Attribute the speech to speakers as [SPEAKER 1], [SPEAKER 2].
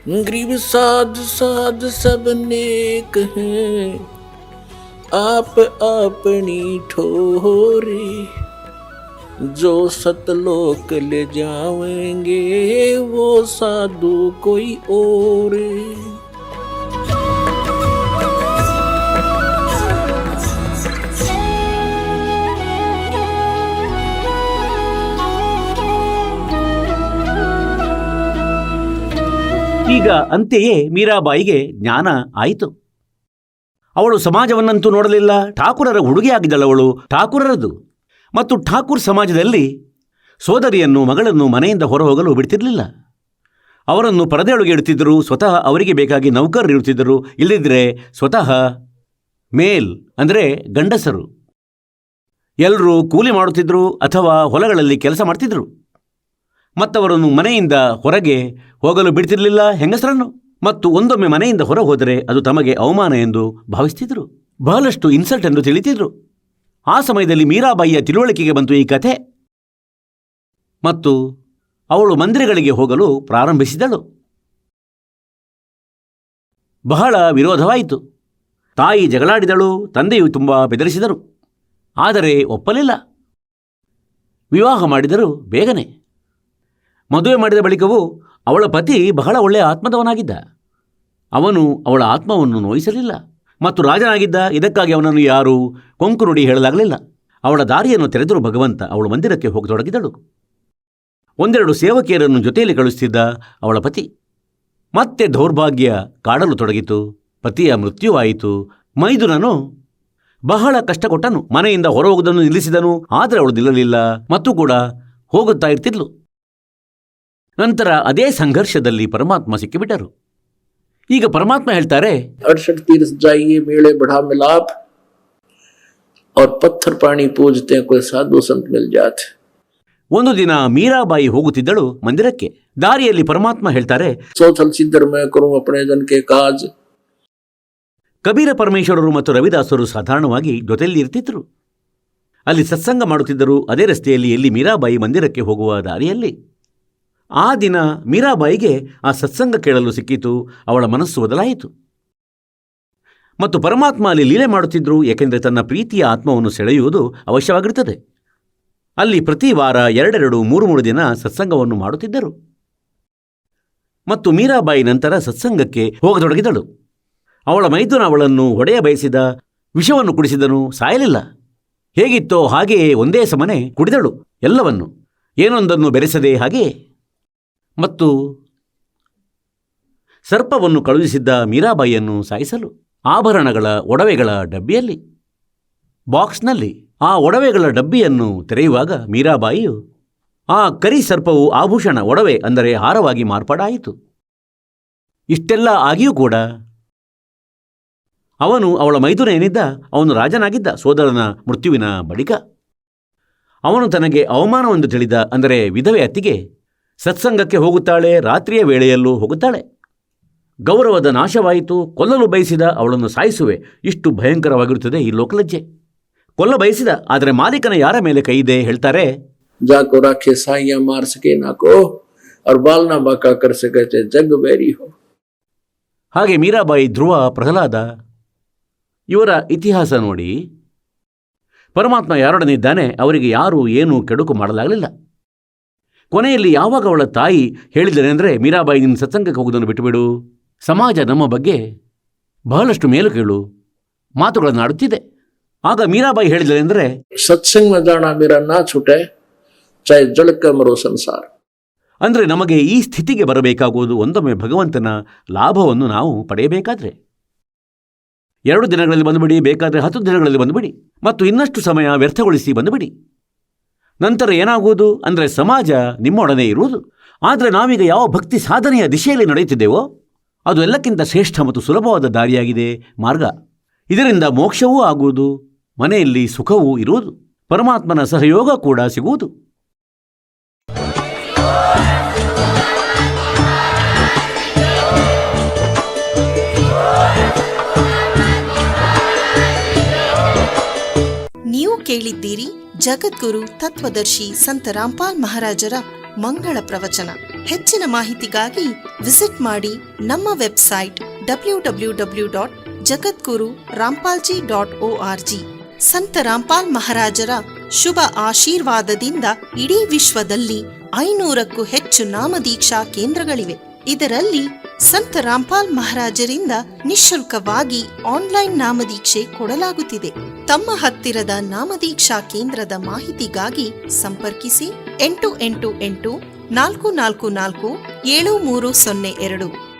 [SPEAKER 1] गरीब साध साध सब नेक हैं, आप अपनी ठोरी, जो सतलोक ले जाएंगे वो साधु कोई और।
[SPEAKER 2] ಈಗ ಅಂತೆಯೇ ಮೀರಾಬಾಯಿಗೆ ಜ್ಞಾನ ಆಯಿತು. ಅವಳು ಸಮಾಜವನ್ನಂತೂ ನೋಡಲಿಲ್ಲ. ಠಾಕೂರರ ಹುಡುಗಿಯಾಗಿದ್ದಳವಳು ಠಾಕೂರರದು. ಮತ್ತು ಠಾಕೂರ್ ಸಮಾಜದಲ್ಲಿ ಸೋದರಿಯನ್ನು ಮಗಳನ್ನು ಮನೆಯಿಂದ ಹೊರಹೋಗಲು ಬಿಡ್ತಿರಲಿಲ್ಲ. ಅವರನ್ನು ಪರದೆಯೊಳಗೆ ಇಡ್ತಿದ್ದರು. ಸ್ವತಃ ಅವರಿಗೆ ಬೇಕಾಗಿ ನೌಕರರು ಇರುತ್ತಿದ್ದರು. ಇಲ್ಲದಿದ್ದರೆ ಸ್ವತಃ ಮೇಲ್ ಅಂದರೆ ಗಂಡಸರು ಎಲ್ಲರೂ ಕೂಲಿ ಮಾಡುತ್ತಿದ್ದರು ಅಥವಾ ಹೊಲಗಳಲ್ಲಿ ಕೆಲಸ ಮಾಡ್ತಿದ್ರು. ಮತ್ತವರನ್ನು ಮನೆಯಿಂದ ಹೊರಗೆ ಹೋಗಲು ಬಿಡ್ತಿರಲಿಲ್ಲ ಹೆಂಗಸರನ್ನು. ಮತ್ತು ಒಂದೊಮ್ಮೆ ಮನೆಯಿಂದ ಹೊರ ಹೋದರೆ ಅದು ತಮಗೆ ಅವಮಾನ ಎಂದು ಭಾವಿಸ್ತಿದ್ರು. ಬಹಳಷ್ಟು ಇನ್ಸಲ್ಟ್ ಎಂದು ತಿಳಿತಿದ್ರು. ಆ ಸಮಯದಲ್ಲಿ ಮೀರಾಬಾಯಿಯ ತಿಳುವಳಿಕೆಗೆ ಬಂತು ಈ ಕಥೆ. ಮತ್ತು ಅವಳು ಮಂದಿರಗಳಿಗೆ ಹೋಗಲು ಪ್ರಾರಂಭಿಸಿದಳು. ಬಹಳ ವಿರೋಧವಾಯಿತು. ತಾಯಿ ಜಗಳಾಡಿದಳು. ತಂದೆಯು ತುಂಬ ಬೆದರಿಸಿದರು. ಆದರೆ ಒಪ್ಪಲಿಲ್ಲ. ವಿವಾಹ ಮಾಡಿದರು ಬೇಗನೆ. ಮದುವೆ ಮಾಡಿದ ಬಳಿಕವೂ ಅವಳ ಪತಿ ಬಹಳ ಒಳ್ಳೆಯ ಆತ್ಮದವನಾಗಿದ್ದ. ಅವನು ಅವಳ ಆತ್ಮವನ್ನು ನೋಯಿಸಲಿಲ್ಲ ಮತ್ತು ರಾಜನಾಗಿದ್ದ. ಇದಕ್ಕಾಗಿ ಅವನನ್ನು ಯಾರೂ ಕೊಂಕು ನುಡಿ ಹೇಳಲಾಗಲಿಲ್ಲ. ಅವಳ ದಾರಿಯನ್ನು ತೆರೆದರು ಭಗವಂತ. ಅವಳು ಮಂದಿರಕ್ಕೆ ಹೋಗತೊಡಗಿದಳು. ಒಂದೆರಡು ಸೇವಕಿಯರನ್ನು ಜೊತೆಯಲ್ಲಿ ಕಳುಹಿಸುತ್ತಿದ್ದ ಅವಳ ಪತಿ. ಮತ್ತೆ ದೌರ್ಭಾಗ್ಯ ಕಾಡಲು ತೊಡಗಿತು. ಪತಿಯ ಮೃತ್ಯುವಾಯಿತು. ಮೈದುನನು ಬಹಳ ಕಷ್ಟಕೊಟ್ಟನು. ಮನೆಯಿಂದ ಹೊರಹೋಗುವುದನ್ನು ನಿಲ್ಲಿಸಿದನು. ಆದರೆ ಅವಳು ನಿಲ್ಲಲಿಲ್ಲ ಮತ್ತು ಕೂಡ ಹೋಗುತ್ತಾ ಇರ್ತಿದ್ಲು. ನಂತರ ಅದೇ ಸಂಘರ್ಷದಲ್ಲಿ ಪರಮಾತ್ಮ ಸಿಕ್ಕಿಬಿಟ್ಟರು. ಈಗ ಪರಮಾತ್ಮ ಹೇಳ್ತಾರೆ,
[SPEAKER 1] 68 तीर्थ जाइए, मेले बढ़ा मिलाप और पत्थर पानी पूजते हैं, कोई साधु संत मिल जाते.
[SPEAKER 2] ಒಂದು ದಿನ ಮೀರಾಬಾಯಿ ಹೋಗುತ್ತಿದ್ದಳು ಮಂದಿರಕ್ಕೆ. ದಾರಿಯಲ್ಲಿ ಪರಮಾತ್ಮ ಹೇಳ್ತಾರೆ,
[SPEAKER 1] सोचल सिद्धर मैं करूं अपने जन के काज.
[SPEAKER 2] ಕಬೀರ ಪರಮೇಶ್ವರರು ಮತ್ತು ರವಿದಾಸರು ಸಾಧಾರಣವಾಗಿ ಜೊತೆಯಲ್ಲಿ ಇರ್ತಿದ್ರು. ಅಲ್ಲಿ ಸತ್ಸಂಗ ಮಾಡುತ್ತಿದ್ದರು. ಅದೇ ರಸ್ತೆಯಲ್ಲಿ ಎಲ್ಲಿ ಮೀರಾಬಾಯಿ ಮಂದಿರಕ್ಕೆ ಹೋಗುವ ದಾರಿಯಲ್ಲಿ. ಆ ದಿನ ಮೀರಾಬಾಯಿಗೆ ಆ ಸತ್ಸಂಗ ಕೇಳಲು ಸಿಕ್ಕಿತು. ಅವಳ ಮನಸ್ಸು ಬದಲಾಯಿತು. ಮತ್ತು ಪರಮಾತ್ಮ ಅಲ್ಲಿ ಲೀಲೆ ಮಾಡುತ್ತಿದ್ದರು. ಏಕೆಂದರೆ ತನ್ನ ಪ್ರೀತಿಯ ಆತ್ಮವನ್ನು ಸೆಳೆಯುವುದು ಅವಶ್ಯವಾಗಿರುತ್ತದೆ. ಅಲ್ಲಿ ಪ್ರತಿ ವಾರ 2-3 ದಿನ ಸತ್ಸಂಗವನ್ನು ಮಾಡುತ್ತಿದ್ದರು. ಮತ್ತು ಮೀರಾಬಾಯಿ ನಂತರ ಸತ್ಸಂಗಕ್ಕೆ ಹೋಗತೊಡಗಿದಳು. ಅವಳ ಮೈದುನ ಅವಳನ್ನು ಹೊಡೆಯ ಬಯಸಿದ. ವಿಷವನ್ನು ಕುಡಿಸಿದನು. ಸಾಯಲಿಲ್ಲ. ಹೇಗಿತ್ತೋ ಹಾಗೆಯೇ ಒಂದೇ ಸಮನೆ ಕುಡಿದಳು ಎಲ್ಲವನ್ನು, ಏನೊಂದನ್ನು ಬೆರೆಸದೆ ಹಾಗೆಯೇ. ಮತ್ತು ಸರ್ಪವನ್ನು ಕಳುಹಿಸಿದ್ದ ಮೀರಾಬಾಯಿಯನ್ನು ಸಾಯಿಸಲು ಆಭರಣಗಳ ಒಡವೆಗಳ ಡಬ್ಬಿಯಲ್ಲಿ, ಬಾಕ್ಸ್ನಲ್ಲಿ ಆ ಒಡವೆಗಳ ಡಬ್ಬಿಯನ್ನು ತೆರೆಯುವಾಗ ಮೀರಾಬಾಯಿಯು ಆ ಕರಿ ಸರ್ಪವು ಆಭೂಷಣ ಒಡವೆ ಅಂದರೆ ಹಾರವಾಗಿ ಮಾರ್ಪಾಡಾಯಿತು. ಇಷ್ಟೆಲ್ಲ ಆಗಿಯೂ ಕೂಡ ಅವನು ಅವಳ ಮೈದುನ ಏನಿದ್ದ, ಅವನು ರಾಜನಾಗಿದ್ದ. ಸೋದರನ ಮೃತ್ಯುವಿನ ಬಳಿಕ ಅವನು ತನಗೆ ಅವಮಾನವೆಂದು ತಿಳಿದ. ಅಂದರೆ ವಿಧವೆ ಅತ್ತಿಗೆ ಸತ್ಸಂಗಕ್ಕೆ ಹೋಗುತ್ತಾಳೆ, ರಾತ್ರಿಯ ವೇಳೆಯಲ್ಲೂ ಹೋಗುತ್ತಾಳೆ. ಗೌರವದ ನಾಶವಾಯಿತು. ಕೊಲ್ಲಲು ಬಯಸಿದ. ಅವಳನ್ನು ಸಾಯಿಸುವೆ. ಇಷ್ಟು ಭಯಂಕರವಾಗಿರುತ್ತದೆ ಈ ಲೋಕಲಜ್ಜೆ. ಕೊಲ್ಲ ಬಯಸಿದ, ಆದರೆ ಮಾಲೀಕನ ಯಾರ ಮೇಲೆ ಕೈ ಇದೆ ಹೇಳ್ತಾರೆ,
[SPEAKER 1] जाको राखे साइया मार सके ना को और बाल ना बाका कर सके जग बैरी हो.
[SPEAKER 2] ಹಾಗೆ ಮೀರಾಬಾಯಿ, ಧ್ರುವ, ಪ್ರಹ್ಲಾದ ಇವರ ಇತಿಹಾಸ ನೋಡಿ. ಪರಮಾತ್ಮ ಯಾರೊಡನಿದ್ದಾನೆ ಅವರಿಗೆ ಯಾರೂ ಏನೂ ಕೆಡುಕು ಮಾಡಲಾಗಲಿಲ್ಲ. ಕೊನೆಯಲ್ಲಿ ಯಾವಾಗ ಅವಳ ತಾಯಿ ಹೇಳಿದನೆಂದರೆ, ಮೀರಾಬಾಯಿ ನಿನ್ನ ಸತ್ಸಂಗಕ್ಕೆ ಹೋಗುವುದನ್ನು ಬಿಟ್ಟುಬಿಡು. ಸಮಾಜ ನಮ್ಮ ಬಗ್ಗೆ ಬಹಳಷ್ಟು ಮೇಲು ಕೇಳು ಮಾತುಗಳನ್ನು ಆಡುತ್ತಿದೆ. ಆಗ ಮೀರಾಬಾಯಿ ಹೇಳಿದನೆಂದರೆ,
[SPEAKER 1] ಸತ್ಸಂಗ में जाना मेरा ना छूटे चाहे जल का मरो संसार.
[SPEAKER 2] ಅಂದರೆ ನಮಗೆ ಈ ಸ್ಥಿತಿಗೆ ಬರಬೇಕಾಗುವುದು ಒಂದೊಮ್ಮೆ ಭಗವಂತನ ಲಾಭವನ್ನು ನಾವು ಪಡೆಯಬೇಕಾದ್ರೆ 2 ದಿನಗಳಲ್ಲಿ ಬಂದುಬಿಡಿ, ಬೇಕಾದರೆ 10 ದಿನಗಳಲ್ಲಿ ಬಂದುಬಿಡಿ, ಮತ್ತು ಇನ್ನಷ್ಟು ಸಮಯ ವ್ಯರ್ಥಗೊಳಿಸಿ ಬಂದುಬಿಡಿ. ನಂತರ ಏನಾಗುವುದು ಅಂದರೆ ಸಮಾಜ ನಿಮ್ಮೊಡನೆ ಇರುವುದು. ಆದರೆ ನಾವೀಗ ಯಾವ ಭಕ್ತಿ ಸಾಧನೆಯ ದಿಶೆಯಲ್ಲಿ ನಡೆಯುತ್ತಿದ್ದೇವೋ ಅದು ಎಲ್ಲಕ್ಕಿಂತ ಶ್ರೇಷ್ಠ ಮತ್ತು ಸುಲಭವಾದ ದಾರಿಯಾಗಿದೆ, ಮಾರ್ಗ. ಇದರಿಂದ ಮೋಕ್ಷವೂ ಆಗುವುದು, ಮನೆಯಲ್ಲಿ ಸುಖವೂ ಇರುವುದು, ಪರಮಾತ್ಮನ ಸಹಯೋಗ ಕೂಡ ಸಿಗುವುದು.
[SPEAKER 3] ನೀವು ಕೇಳಿದ್ದೀರಿ ಜಗದ್ಗುರು ತತ್ವದರ್ಶಿ ಸಂತ ರಾಮ್ಪಾಲ್ ಮಹಾರಾಜರ ಮಂಗಳ ಪ್ರವಚನ. ಹೆಚ್ಚಿನ ಮಾಹಿತಿಗಾಗಿ ವಿಸಿಟ್ ಮಾಡಿ ನಮ್ಮ ವೆಬ್ಸೈಟ್ www.jagadguru.rampalji.org. ಸಂತ ರಾಮ್ಪಾಲ್ ಮಹಾರಾಜರ ಶುಭ ಆಶೀರ್ವಾದದಿಂದ ಇಡೀ ವಿಶ್ವದಲ್ಲಿ 500ಕ್ಕೂ ಹೆಚ್ಚು ನಾಮದೀಕ್ಷಾ ಕೇಂದ್ರಗಳಿವೆ. ಇದರಲ್ಲಿ ಸಂತ ರಾಮ್ಪಾಲ್ ಮಹಾರಾಜರಿಂದ ನಿಶುಲ್ಕವಾಗಿ ಆನ್ಲೈನ್ ನಾಮದೀಕ್ಷೆ ಕೊಡಲಾಗುತ್ತಿದೆ. ತಮ್ಮ ಹತ್ತಿರದ ನಾಮದೀಕ್ಷಾ ಕೇಂದ್ರದ ಮಾಹಿತಿಗಾಗಿ ಸಂಪರ್ಕಿಸಿ 888 444 7302